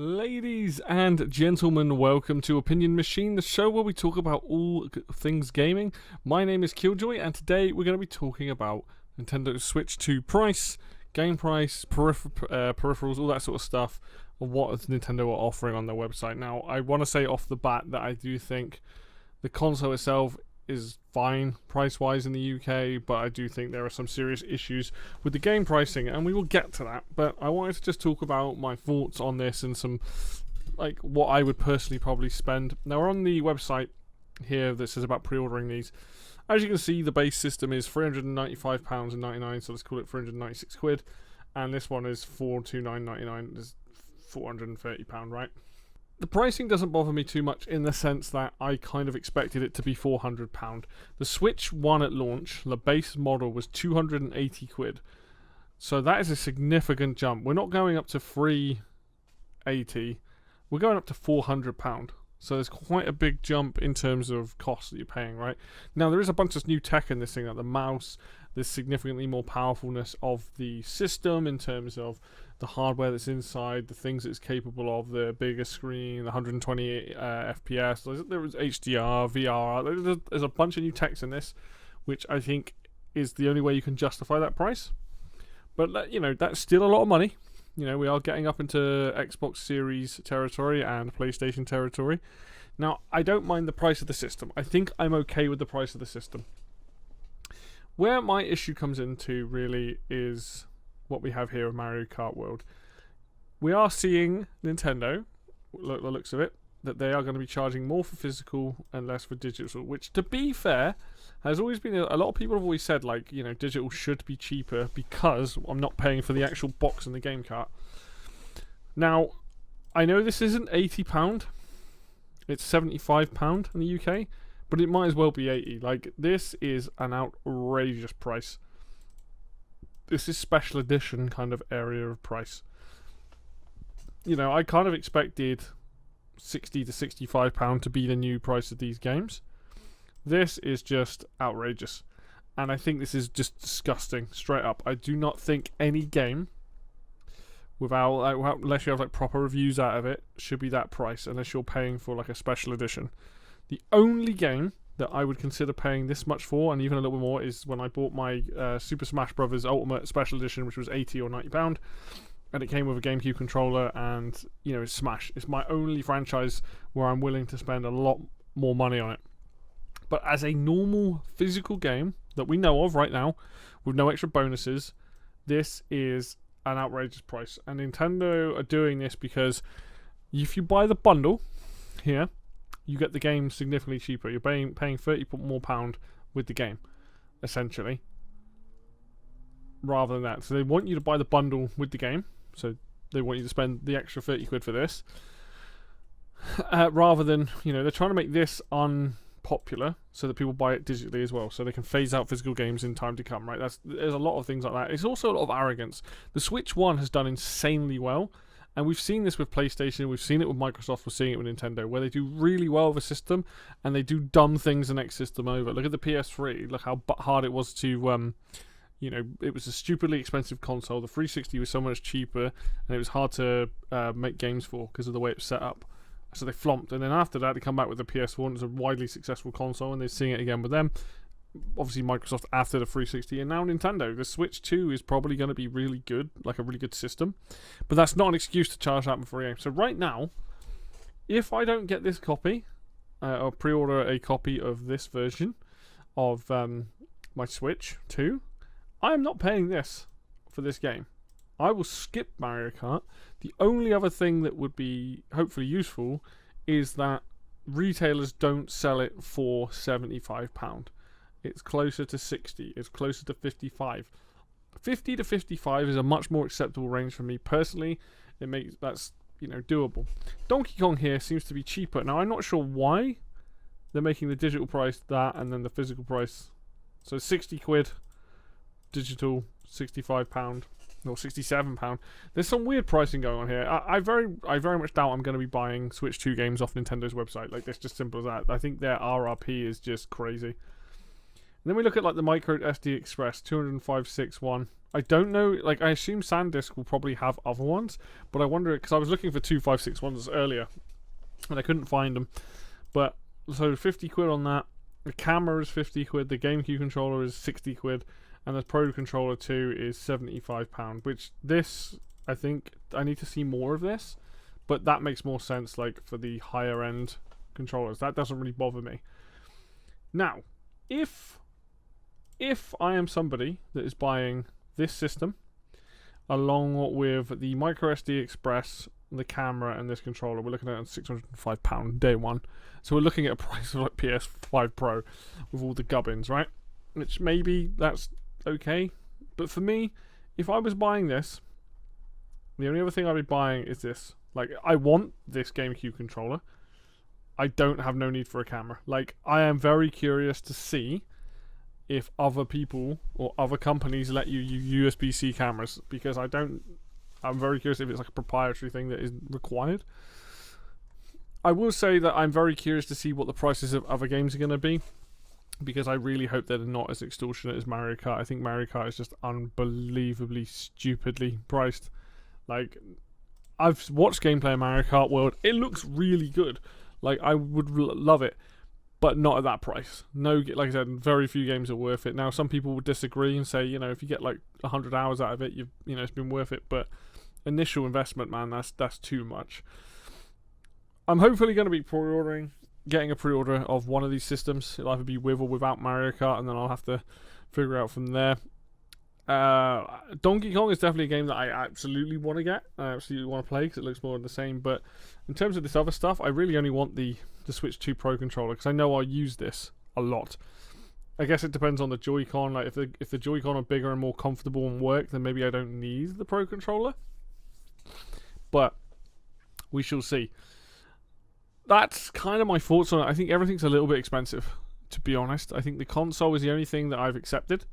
Ladies and gentlemen, welcome to Opinion Machine, the show where we talk about all things gaming. My name is Killjoy, and today we're going to be talking about Nintendo Switch 2 price, game price, peripherals, all that sort of stuff, and what Nintendo are offering on their website. Now, I want to say off the bat that I do think the console itself is fine price-wise in the UK, but I do think there are some serious issues with the game pricing, and we will get to that. But I wanted to just talk about my thoughts on this and some, like, what I would personally probably spend. Now, we're on the website here that says about pre-ordering these. As you can see, the base system is £395.99, so let's call it 396 quid, and this one is £429.99, is £430, right? The pricing doesn't bother me too much in the sense that I kind of expected it to be £400. The Switch 1 at launch, the base model, was 280 quid. So that is a significant jump. We're not going up to 380. We're going up to £400. So there's quite a big jump in terms of cost that you're paying, right? Now, there is a bunch of new tech in this thing, like the mouse. There's significantly more powerfulness of the system in terms of the hardware that's inside, the things it's capable of, the bigger screen, the 120 FPS. There was HDR, VR. There's a bunch of new techs in this, which I think is the only way you can justify that price. But, you know, that's still a lot of money. You know, we are getting up into Xbox Series territory and PlayStation territory. Now, I don't mind the price of the system. I think I'm okay with the price of the system. Where my issue comes into, really, is what we have here of Mario Kart World. We are seeing Nintendo, the looks of it, that they are going to be charging more for physical and less for digital, which, to be fair, has always been a lot of people have always said, like, you know, digital should be cheaper because I'm not paying for the actual box and the game cart. Now, I know this isn't £80, it's £75 in the UK, but it might as well be 80. Like, this is an outrageous price. This is special edition kind of area of price. You know, I kind of expected £60 to £65 to be the new price of these games. This is just outrageous. And I think this is just disgusting, straight up. I do not think any game, unless you have like proper reviews out of it, should be that price, unless you're paying for like a special edition. The only game that I would consider paying this much for, and even a little bit more, is when I bought my Super Smash Bros. Ultimate Special Edition, which was £80 or £90, and it came with a GameCube controller, and, you know, it's Smash. It's my only franchise where I'm willing to spend a lot more money on it. But as a normal physical game that we know of right now, with no extra bonuses, this is an outrageous price. And Nintendo are doing this because if you buy the bundle here, you get the game significantly cheaper. You're paying £30 more with the game, essentially, rather than that. So they want you to buy the bundle with the game. So they want you to spend the extra 30 quid for this, rather than, you know, they're trying to make this unpopular so that people buy it digitally as well, so they can phase out physical games in time to come. Right? There's a lot of things like that. It's also a lot of arrogance. The Switch 1 has done insanely well. And we've seen this with PlayStation, we've seen it with Microsoft, we're seeing it with Nintendo, where they do really well with a system, and they do dumb things the next system over. Look at the PS3, look how hard it was to, you know, it was a stupidly expensive console. The 360 was so much cheaper, and it was hard to make games for because of the way it was set up. So they flomped, and then after that, they come back with the PS4, and it's a widely successful console, and they're seeing it again with them. Obviously Microsoft after the 360, and now Nintendo. The Switch 2 is probably going to be really good, like a really good system, but that's not an excuse to charge that for a game. So right now, if I don't get this copy, or pre-order a copy of this version of my Switch 2, I am not paying this for this game. I will skip Mario Kart. The only other thing that would be hopefully useful is that retailers don't sell it for £75. It's closer to 60. It's closer to 55. 50 to 55 is a much more acceptable range for me personally. That's, you know, doable. Donkey Kong here seems to be cheaper. Now, I'm not sure why they're making the digital price that and then the physical price. So 60 quid digital, £65 or £67. There's some weird pricing going on here. I very much doubt I'm going to be buying Switch 2 games off Nintendo's website. Like, it's just simple as that. I think their RRP is just crazy. then we look at like the micro SD Express 205.6.1. I don't know, like I assume SanDisk will probably have other ones, but I wonder, because I was looking for 256.1s earlier and I couldn't find them. But so 50 quid on that. The camera is 50 quid, the GameCube controller is 60 quid, and the Pro Controller 2 is £75, which this, I think, I need to see more of this, but that makes more sense, like, for the higher end controllers. That doesn't really bother me. Now, if I am somebody that is buying this system, along with the micro SD Express, the camera, and this controller, we're looking at £605 day one. So we're looking at a price of like PS5 Pro with all the gubbins, right? Which maybe that's okay. But for me, if I was buying this, the only other thing I'd be buying is this. Like, I want this GameCube controller. I don't have no need for a camera. Like, I am very curious to see if other people or other companies let you use USB-C cameras, because I'm very curious if it's like a proprietary thing that is required. I will say that I'm very curious to see what the prices of other games are going to be, because I really hope that they're not as extortionate as Mario Kart. I think Mario Kart is just unbelievably stupidly priced. Like, I've watched gameplay of Mario Kart World. It looks really good. Like, I would love it, but not at that price. No, like I said, very few games are worth it. Now, some people would disagree and say, you know, if you get like 100 hours out of it, it's been worth it. But initial investment, man, that's too much. I'm hopefully going to be getting a pre-order of one of these systems. It'll either be with or without Mario Kart, and then I'll have to figure out from there. Donkey Kong is definitely a game that I absolutely want to get. I absolutely want to play because it looks more of the same. But in terms of this other stuff, I really only want the Switch 2 Pro controller, because I know I'll use this a lot. I guess it depends on the Joy-Con. Like, if the Joy-Con are bigger and more comfortable and work, then maybe I don't need the Pro controller. But we shall see. That's kind of my thoughts on it. I think everything's a little bit expensive, to be honest. I think the console is the only thing that I've accepted.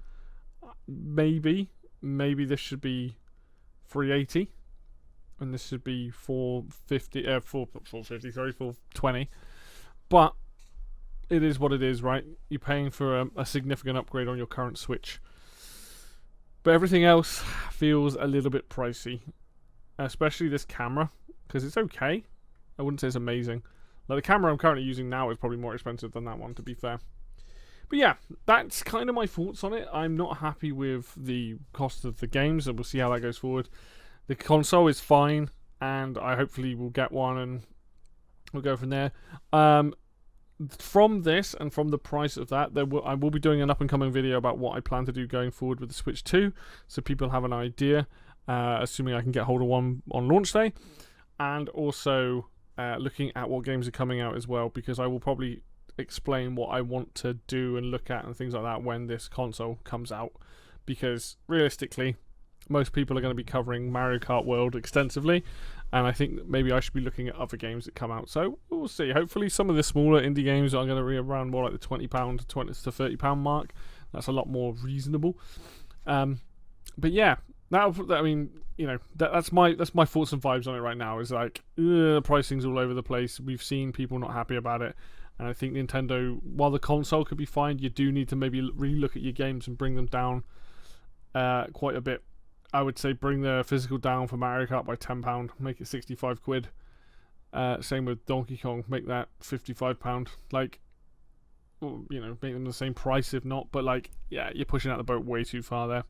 Maybe this should be $380, and this should be $420. But it is what it is, right? You're paying for a significant upgrade on your current Switch. But everything else feels a little bit pricey, especially this camera, because it's okay. I wouldn't say it's amazing. Like, the camera I'm currently using now is probably more expensive than that one, to be fair. But yeah, that's kind of my thoughts on it. I'm not happy with the cost of the games, and we'll see how that goes forward. The console is fine, and I hopefully will get one, and we'll go from there. From this and from the price of that, I will be doing an up-and-coming video about what I plan to do going forward with the Switch 2, so people have an idea, assuming I can get hold of one on launch day. And also looking at what games are coming out as well, because I will probably explain what I want to do and look at and things like that when this console comes out, because realistically most people are going to be covering Mario Kart World extensively, and I think that maybe I should be looking at other games that come out. So we'll see. Hopefully some of the smaller indie games are going to be around more like the £20 to £30 mark. That's a lot more reasonable. But yeah, that's my thoughts and vibes on it right now. Is like, pricing's all over the place. We've seen people not happy about it. And I think Nintendo, while the console could be fine, you do need to maybe really look at your games and bring them down quite a bit. I would say bring the physical down for Mario Kart by £10, make it 65 quid. Same with Donkey Kong, make that £55. Like, make them the same price if not. But like, yeah, you're pushing out the boat way too far there.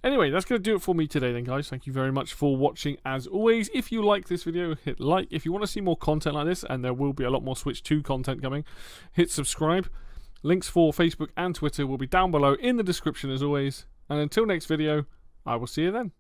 Anyway, that's going to do it for me today then, guys. Thank you very much for watching, as always. If you like this video, hit like. If you want to see more content like this, and there will be a lot more Switch 2 content coming, hit subscribe. Links for Facebook and Twitter will be down below in the description, as always. And until next video, I will see you then.